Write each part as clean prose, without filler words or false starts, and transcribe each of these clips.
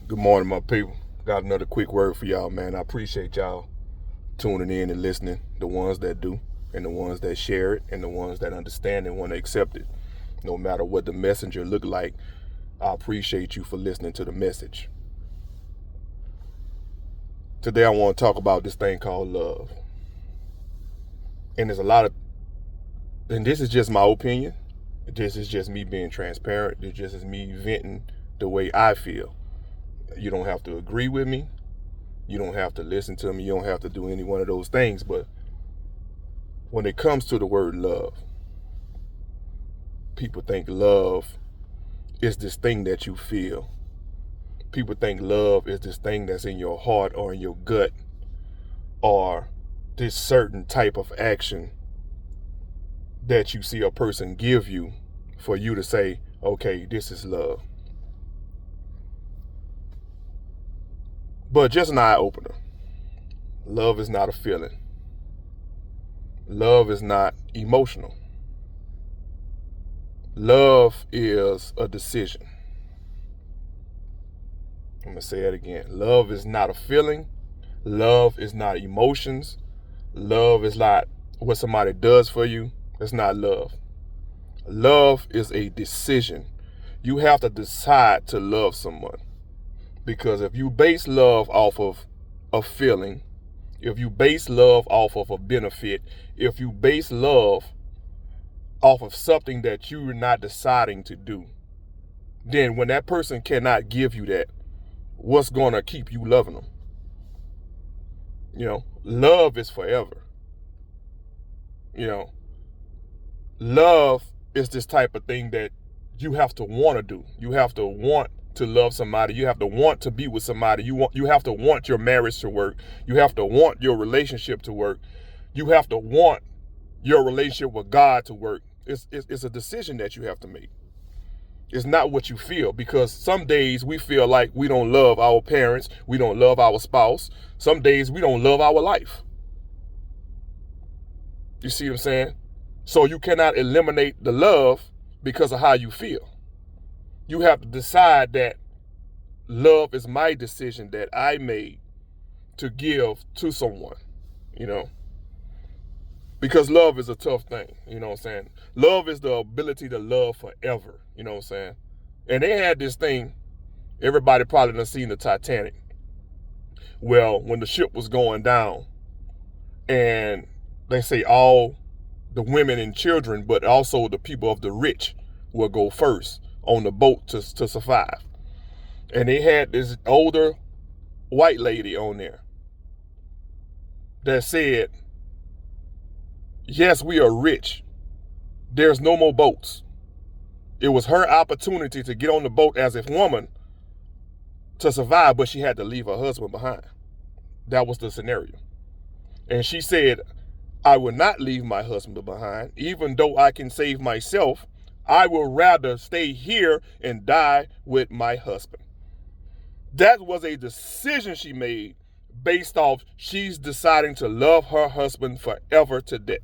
Good morning, my people. Got another quick word for y'all, man. I appreciate y'all tuning in and listening, the ones that do, and the ones that share it, and the ones that understand and want to accept it. No matter what the messenger look like, I appreciate you for listening to the message. Today I want to talk about this thing called love. And there's a lot of, and this is just my opinion. This is just me being transparent. This just is me venting the way I feel. You don't have to agree with me. You don't have to listen to me. You don't have to do any one of those things. But when it comes to the word love, people think love is this thing that you feel. People think love is this thing that's in your heart or in your gut, or this certain type of action that you see a person give you for you to say, okay, this is love. But just an eye opener. Love is not a feeling. Love is not emotional. Love is a decision. I'm going to say it again. Love is not a feeling. Love is not emotions. Love is not what somebody does for you. It's not love. Love is a decision. You have to decide to love someone. Because if you base love off of a feeling, if you base love off of a benefit, if you base love off of something that you're not deciding to do, then when that person cannot give you that, what's going to keep you loving them? Love is forever. Love is this type of thing that you have to want to do. You have to want to love somebody. You have to want to be with somebody. You have to want your marriage to work. You have to want your relationship to work. You have to want your relationship with God to work. It's a decision that you have to make. It's not what you feel, because some days we feel like we don't love our parents. We don't love our spouse. Some days we don't love our life. You see what I'm saying? So you cannot eliminate the love because of how you feel. You have to decide that love is my decision that I made to give to someone, because love is a tough thing, you know what I'm saying? Love is the ability to love forever, you know what I'm saying? And they had this thing, everybody probably done seen the Titanic. Well, when the ship was going down, and they say all the women and children, but also the people of the rich will go first on the boat to survive. And they had this older white lady on there that said, yes, we are rich. There's no more boats. It was her opportunity to get on the boat as a woman to survive, but she had to leave her husband behind. That was the scenario. And she said, I will not leave my husband behind. Even though I can save myself, I will rather stay here and die with my husband. That was a decision she made based off she's deciding to love her husband forever to death.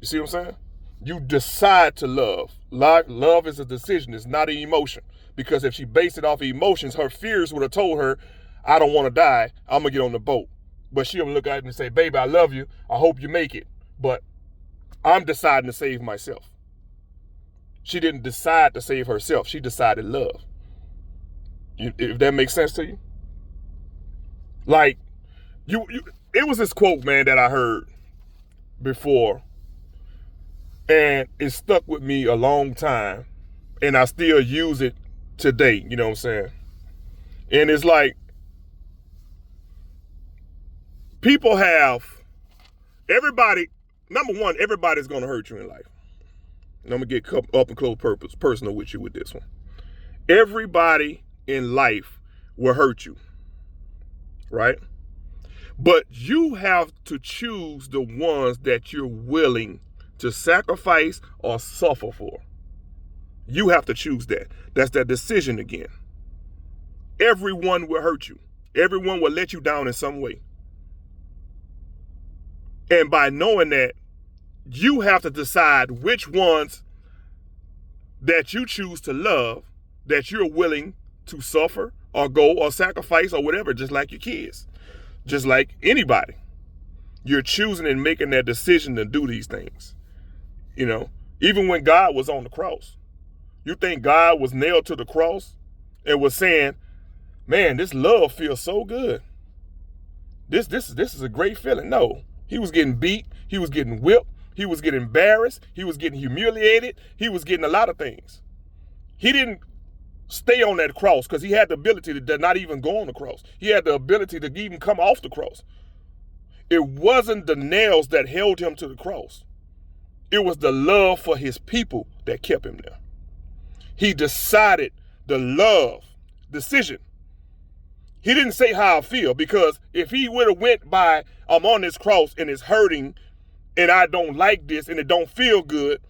You see what I'm saying? You decide to love. Love is a decision. It's not an emotion. Because if she based it off of emotions, her fears would have told her, I don't want to die. I'm going to get on the boat. But she'll look at it and say, baby, I love you. I hope you make it. But I'm deciding to save myself. She didn't decide to save herself. She decided love. If that makes sense to you? Like, it was this quote, man, that I heard before. And it stuck with me a long time. And I still use it today, you know what I'm saying? And it's like, people have, number one, everybody's going to hurt you in life. And I'm going to get up and close personal with you with this one. Everybody in life will hurt you, right? But you have to choose the ones that you're willing to sacrifice or suffer for. You have to choose that. That's that decision again. Everyone will hurt you. Everyone will let you down in some way. And by knowing that, you have to decide which ones that you choose to love, that you're willing to suffer or go or sacrifice or whatever, just like your kids, just like anybody. You're choosing and making that decision to do these things. You know, even when God was on the cross, you think God was nailed to the cross and was saying, man, this love feels so good. This is a great feeling. No, he was getting beat. He was getting whipped. He was getting embarrassed. He was getting humiliated. He was getting a lot of things. He didn't stay on that cross because he had the ability to not even go on the cross. He had the ability to even come off the cross. It wasn't the nails that held him to the cross. It was the love for his people that kept him there. He decided the love decision. He didn't say how I feel, because if he would have went by, I'm on this cross and it's hurting and I don't like this and it don't feel good,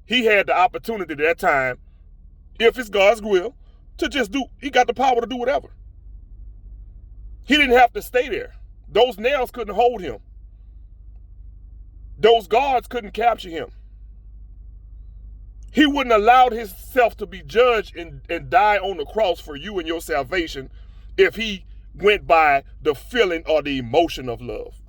he had the opportunity at that time, if it's God's will, to just do, he got the power to do whatever. He didn't have to stay there. Those nails couldn't hold him. Those guards couldn't capture him. He wouldn't allow himself to be judged and die on the cross for you and your salvation if he went by the feeling or the emotion of love.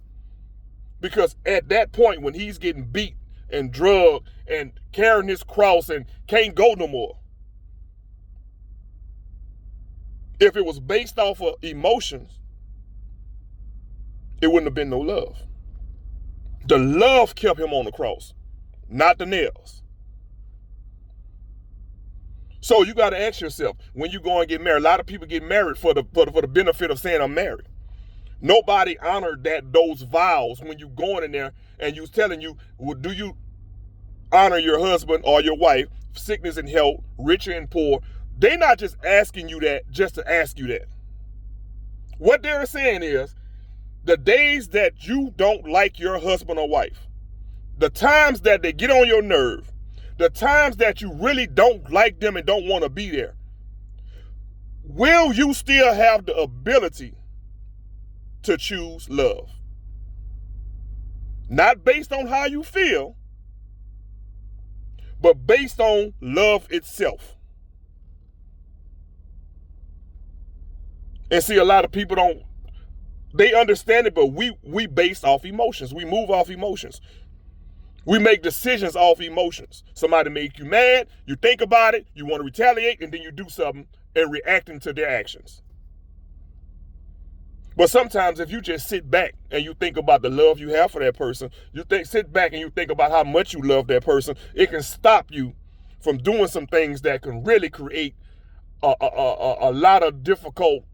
Because at that point, when he's getting beat and drugged and carrying his cross and can't go no more, if it was based off of emotions, it wouldn't have been no love. The love kept him on the cross, not the nails. So you got to ask yourself, when you go and get married, a lot of people get married for the benefit of saying I'm married. Nobody honored those vows when you going in there and you telling you, well, do you honor your husband or your wife, sickness and health, rich and poor? They're not just asking you that just to ask you that. What they're saying is, the days that you don't like your husband or wife, the times that they get on your nerve, the times that you really don't like them and don't want to be there, will you still have the ability to choose love? Not based on how you feel, but based on love itself. And see, a lot of people they understand it, but we base off emotions. We move off emotions. We make decisions off emotions. Somebody make you mad, you think about it, you want to retaliate, and then you do something and reacting to their actions. But sometimes if you just sit back and you think about the love you have for that person, sit back and you think about how much you love that person, it can stop you from doing some things that can really create a lot of difficult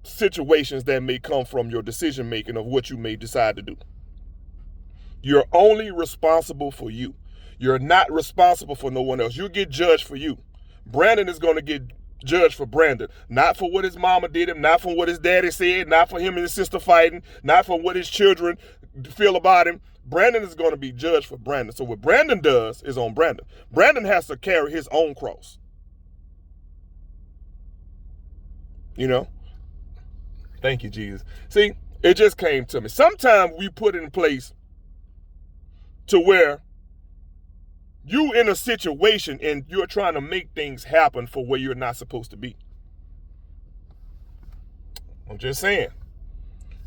situations that may come from your decision making of what you may decide to do. You're only responsible for you. You're not responsible for no one else. You get judged for you. Brandon is going to get judged for Brandon, not for what his mama did him, not for what his daddy said, not for him and his sister fighting, not for what his children feel about him. Brandon is going to be judged for Brandon. So what Brandon does is on Brandon. Brandon has to carry his own cross. You know? Thank you, Jesus. See, it just came to me. Sometimes we put in place to where you in a situation and you're trying to make things happen for where you're not supposed to be. I'm just saying.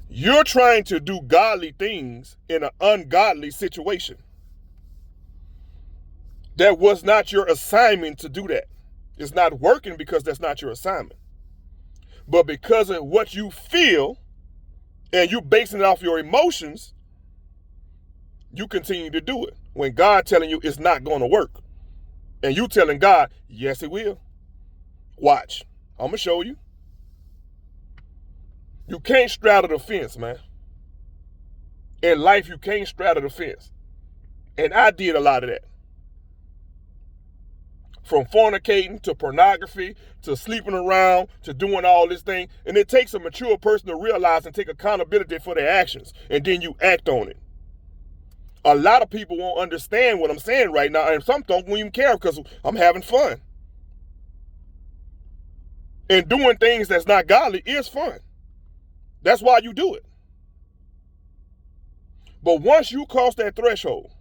You're trying to do godly things in an ungodly situation. That was not your assignment to do that. It's not working because that's not your assignment. But because of what you feel and you're basing it off your emotions, you continue to do it. When God telling you it's not going to work. And you telling God, yes, it will. Watch. I'm going to show you. You can't straddle the fence, man. In life, you can't straddle the fence. And I did a lot of that. From fornicating to pornography to sleeping around to doing all this thing. And it takes a mature person to realize and take accountability for their actions. And then you act on it. A lot of people won't understand what I'm saying right now, and some don't even care because I'm having fun. And doing things that's not godly is fun. That's why you do it. But once you cross that threshold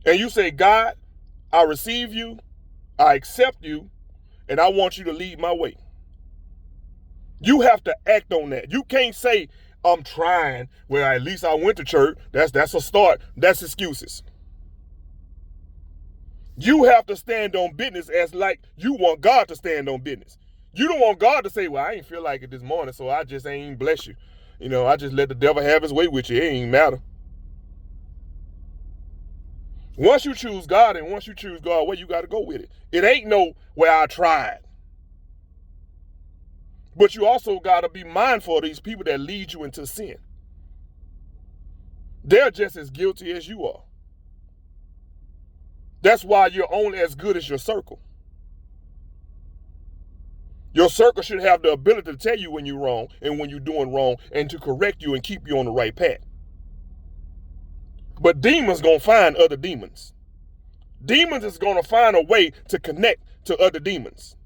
and you say, God, I receive you, I accept you, and I want you to lead my way. You have to act on that. You can't say, I'm trying. Well, at least I went to church. That's a start. That's excuses. You have to stand on business as like you want God to stand on business. You don't want God to say, well, I ain't feel like it this morning, so I just ain't bless you. I just let the devil have his way with you. It ain't matter. Once you choose God and once you choose God, well, you got to go with it. It ain't no, well, I tried. But you also got to be mindful of these people that lead you into sin. They're just as guilty as you are. That's why you're only as good as your circle. Your circle should have the ability to tell you when you're wrong and when you're doing wrong and to correct you and keep you on the right path. But demons going to find other demons. Demons is going to find a way to connect to other demons.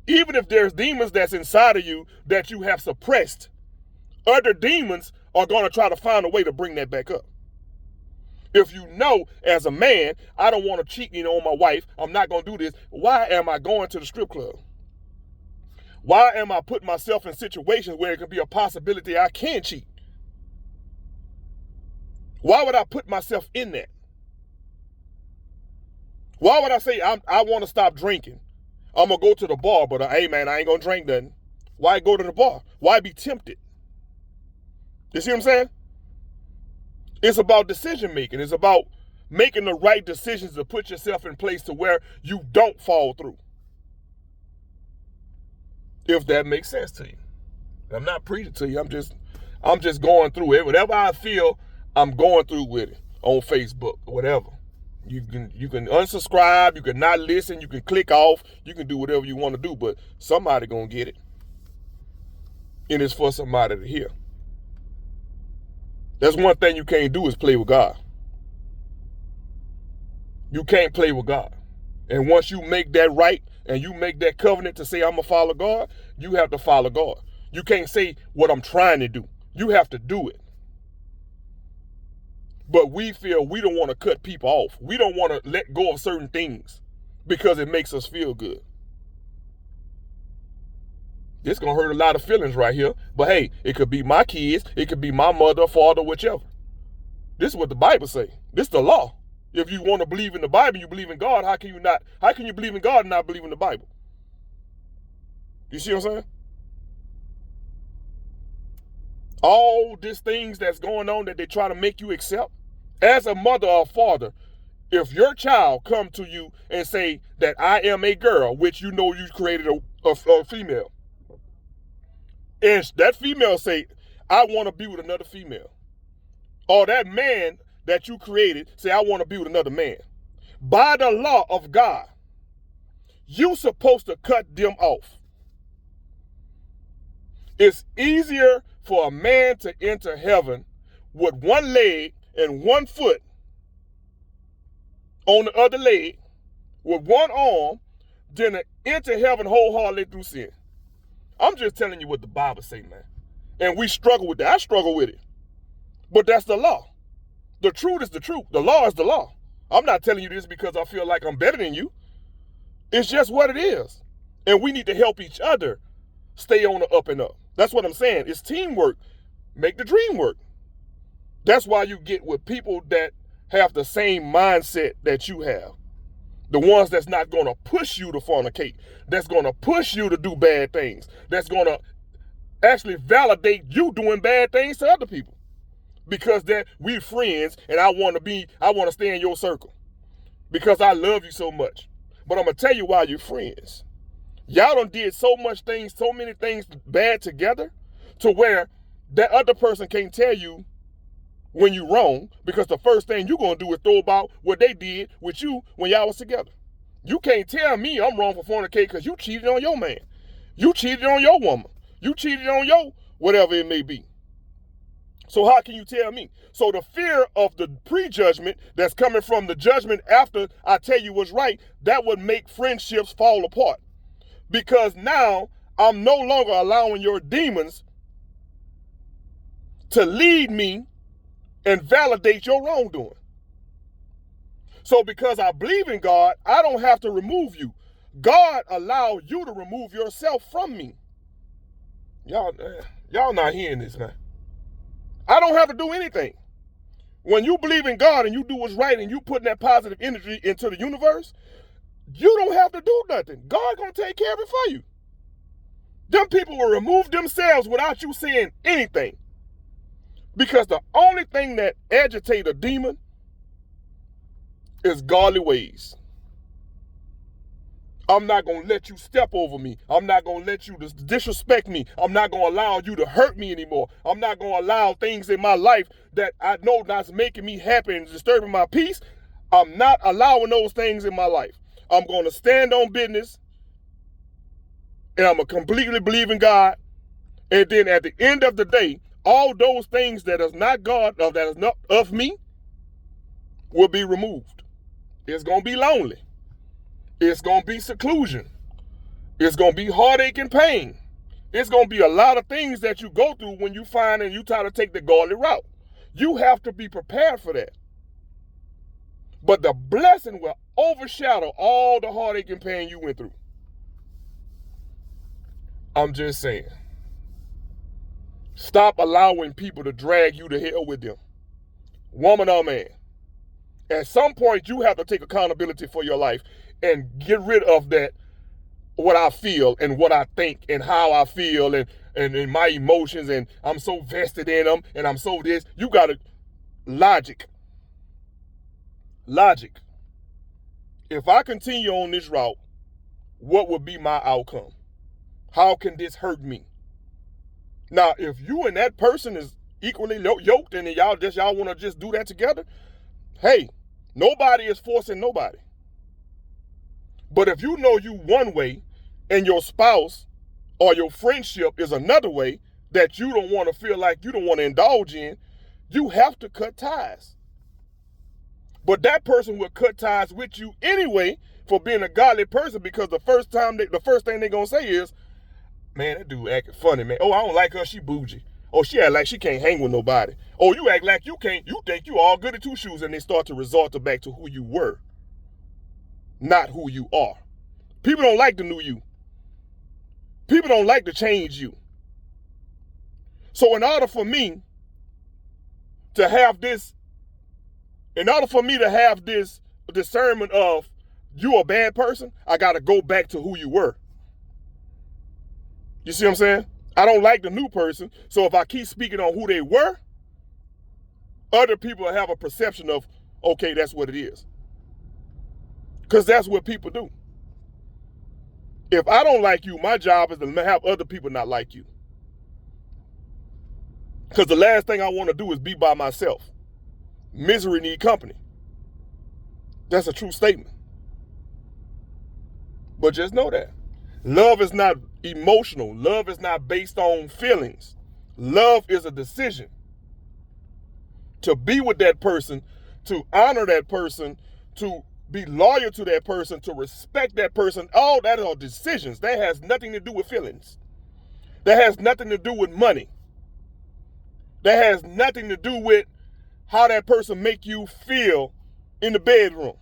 Even if there's demons that's inside of you that you have suppressed, other demons are going to try to find a way to bring that back up. If you know, as a man, I don't want to cheat on my wife, I'm not going to do this, why am I going to the strip club? Why am I putting myself in situations where it could be a possibility I can cheat? Why would I put myself in that? Why would I say I want to stop drinking? I'm going to go to the bar, but hey man, I ain't going to drink nothing. Why go to the bar? Why be tempted? You see what I'm saying? It's about decision making. It's about making the right decisions to put yourself in place to where you don't fall through. If that makes sense to you. I'm not preaching to you. I'm just going through it. Whatever I feel, I'm going through with it on Facebook or whatever. You can unsubscribe, you can not listen, you can click off, you can do whatever you want to do, but somebody gonna get it. And it's for somebody to hear. That's one thing you can't do is play with God. You can't play with God. And once you make that right and you make that covenant to say I'm gonna follow God, you have to follow God. You can't say what I'm trying to do. You have to do it. But we feel we don't want to cut people off. We don't want to let go of certain things because it makes us feel good. This going to hurt a lot of feelings right here. But hey, it could be my kids. It could be my mother, father, whichever. This is what the Bible say. This is the law. If you want to believe in the Bible, you believe in God, how can you believe in God and not believe in the Bible? You see what I'm saying? All these things that's going on that they try to make you accept. As a mother or father, if your child come to you and say that I am a girl, which you know you created a female, and that female say, I want to be with another female, or that man that you created say, I want to be with another man, by the law of God, you supposed to cut them off. It's easier for a man to enter heaven with one leg and one foot on the other leg with one arm than to enter heaven wholeheartedly through sin. I'm just telling you what the Bible say, man. And we struggle with that. I struggle with it. But that's the law. The truth is the truth. The law is the law. I'm not telling you this because I feel like I'm better than you. It's just what it is. And we need to help each other stay on the up and up. That's what I'm saying. It's teamwork. Make the dream work. That's why you get with people that have the same mindset that you have. The ones that's not going to push you to fornicate. That's going to push you to do bad things. That's going to actually validate you doing bad things to other people. Because we're friends and I want to stay in your circle. Because I love you so much. But I'm going to tell you why you're friends. Y'all done did so many things bad together to where that other person can't tell you when you're wrong, because the first thing you're going to do is throw about what they did with you when y'all was together. You can't tell me I'm wrong for fornicating because you cheated on your man. You cheated on your woman. You cheated on your whatever it may be. So how can you tell me? So the fear of the prejudgment that's coming from the judgment after I tell you what's right, that would make friendships fall apart. Because now I'm no longer allowing your demons to lead me and validate your wrongdoing. So because I believe in God, I don't have to remove you. God allowed you to remove yourself from me. Y'all not hearing this now. I don't have to do anything. When you believe in God and you do what's right and you put that positive energy into the universe, you don't have to do nothing. God gonna take care of it for you. Them people will remove themselves without you saying anything. Because the only thing that agitates a demon is godly ways. I'm not going to let you step over me. I'm not going to let you disrespect me. I'm not going to allow you to hurt me anymore. I'm not going to allow things in my life that I know that's making me happy and disturbing my peace. I'm not allowing those things in my life. I'm going to stand on business, and I'm going to completely believe in God. And then at the end of the day, all those things that is not God, that is not of me, will be removed. It's going to be lonely. It's going to be seclusion. It's going to be heartache and pain. It's going to be a lot of things that you go through when you find and you try to take the godly route. You have to be prepared for that. But the blessing will overshadow all the heartache and pain you went through. I'm just saying. Stop allowing people to drag you to hell with them. Woman or man. At some point, you have to take accountability for your life and get rid of that, what I feel and what I think and how I feel and my emotions, and I'm so vested in them and I'm so this. You got to logic. If I continue on this route, what would be my outcome? How can this hurt me? Now, if you and that person is equally yoked and y'all want to just do that together, hey, nobody is forcing nobody. But if you know you one way and your spouse or your friendship is another way that you don't want to feel like you don't want to indulge in, you have to cut ties. But that person will cut ties with you anyway for being a godly person, because the first thing they're going to say is, man, that dude acting funny, man. Oh, I don't like her, she bougie. Oh, she act like she can't hang with nobody. Oh, you act like you think you all good at two shoes, and they start to resort back to who you were, not who you are. People don't like the new you. People don't like to change you. So in order for me to have this discernment of you a bad person, I got to go back to who you were. You see what I'm saying? I don't like the new person, so if I keep speaking on who they were, other people have a perception of, okay, that's what it is. Because that's what people do. If I don't like you, my job is to have other people not like you. Because the last thing I want to do is be by myself. Misery need company. That's a true statement. But just know that. Love is not emotional. Love is not based on feelings. Love is a decision. To be with that person, to honor that person, to be loyal to that person, to respect that person, all that are decisions. That has nothing to do with feelings. That has nothing to do with money. That has nothing to do with how that person make you feel in the bedroom.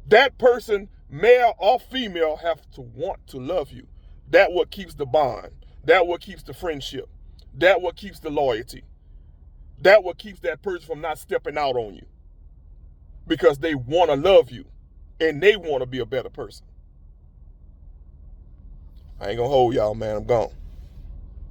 That person, male or female, have to want to love you. That what keeps the bond. That what keeps the friendship. That what keeps the loyalty. That what keeps that person from not stepping out on you. Because they want to love you and they want to be a better person. I ain't gonna hold y'all, man. I'm gone.